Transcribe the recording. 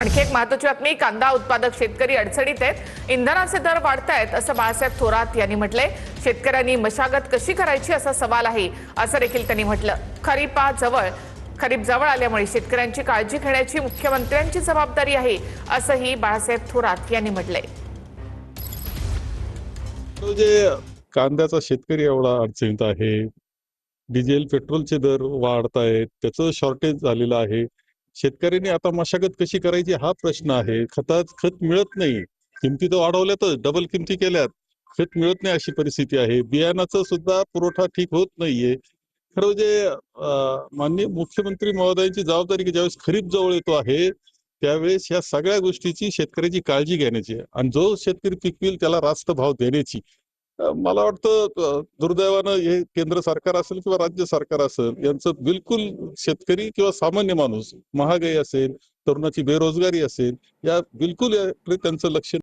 आणखी एक महत्त्वाची बातमी, कांदा उत्पादक शेतकरी अडचणीत आहेत, इंधनाचे दर वाढतायत असं बाळासाहेब थोरात यांनी म्हटलंय। शेतकऱ्यांनी मशागत कशी करायची असा सवाल आहे असं देखील त्यांनी म्हटलं। खरीप जवळ आल्यामुळे शेतकऱ्यांची काळजी घेण्याची मुख्यमंत्र्यांची जबाबदारी आहे असंही बाळासाहेब थोरात यांनी म्हटलंय। जे कांद्याचा शेतकरी एवढा अडचणीत आहे, डिझेल पेट्रोलचे दर वाढत आहेत, त्याचं शॉर्टेज झालेलं आहे। शेतकऱ्यांनी आता मशागत कशी करायची हा प्रश्न आहे। खत मिळत नाही, किमती तर वाढवल्यातच, डबल किमती केल्यात, खत मिळत नाही अशी परिस्थिती आहे। बियाणाचा सुद्धा पुरवठा ठीक होत नाहीये। खरं म्हणजे माननीय मुख्यमंत्री महोदयांची जबाबदारी की ज्यावेळेस खरीप जवळ येतो आहे त्यावेळेस ह्या सगळ्या गोष्टीची शेतकऱ्याची काळजी घेण्याची आणि जो शेतकरी पिकविल त्याला रास्त भाव देण्याची। मला वाटतं दुर्दैवानं हे केंद्र सरकार असेल किंवा राज्य सरकार असेल यांचं बिलकुल शेतकरी किंवा सामान्य माणूस, महागाई असेल, तरुणाची बेरोजगारी असेल, या बिलकुल त्यांचं लक्ष